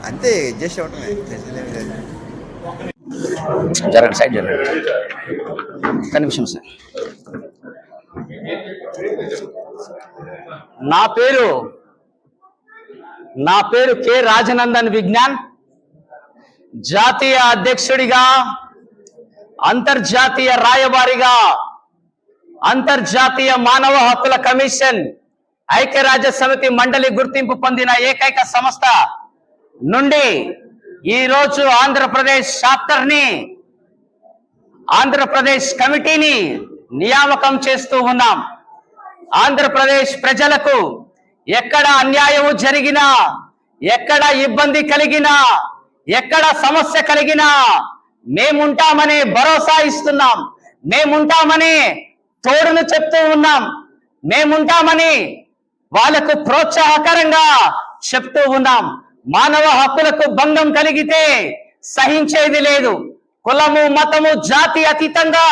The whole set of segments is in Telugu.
అంతే అడ్జస్ట్ అవటమే. జరగండి, సైడ్ జరగండి. ఒక్క నిమిషం సార్. నా పేరు కె రాజనందన్ విజ్ఞాన్. జాతీయ అధ్యక్షుడిగా, అంతర్జాతీయ రాయబారిగా, అంతర్జాతీయ మానవ హక్కుల కమిషన్ ఐక్యరాజ్య సమితి మండలి గుర్తింపు పొందిన ఏకైక సంస్థ నుండి ఈరోజు ఆంధ్రప్రదేశ్ చాప్టర్ని, ఆంధ్రప్రదేశ్ కమిటీని నియామకం చేస్తూ ఉన్నాం. ఆంధ్రప్రదేశ్ ప్రజలకు ఎక్కడ అన్యాయం జరిగినా, ఎక్కడ ఇబ్బంది కలిగినా, ఎక్కడ సమస్య కలిగినా మేముంటామని భరోసా ఇస్తున్నాం. మేముంటామని తోడును చెప్తూ ఉన్నాం. మేముంటామని వాళ్ళకు ప్రోత్సాహకరంగా చెప్తూ ఉన్నాం. మానవ హక్కులకు భంగం కలిగితే సహించేది లేదు. కులము, మతము, జాతి అతీతంగా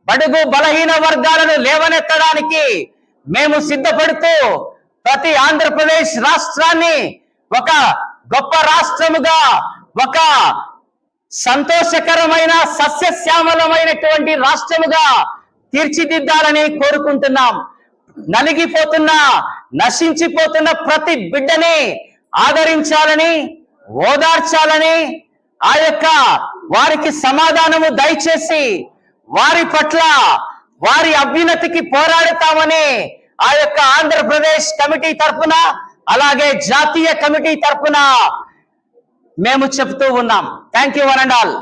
బడుగు బలహీన వర్గాలను లేవనెత్తడానికి మేము సిద్ధపడుతూ ప్రతి ఆంధ్రప్రదేశ్ రాష్ట్రాన్ని ఒక గొప్ప రాష్ట్రముగా, ఒక సంతోషకరమైన సస్యశ్యామలమైనటువంటి రాష్ట్రముగా తీర్చిదిద్దాలని కోరుకుంటున్నాం. నలిగిపోతున్న, నశించిపోతున్న ప్రతి బిడ్డని ఆదరించాలని, ఓదార్చాలని, ఆ యొక్క వారికి సమాధానము దయచేసి వారి పట్ల, వారి అభ్యున్నతికి పోరాడతామని ఆ యొక్క ఆంధ్రప్రదేశ్ కమిటీ తరఫున, అలాగే జాతీయ కమిటీ తరఫున మేము చెప్తూ ఉన్నాం. Thank you one and all.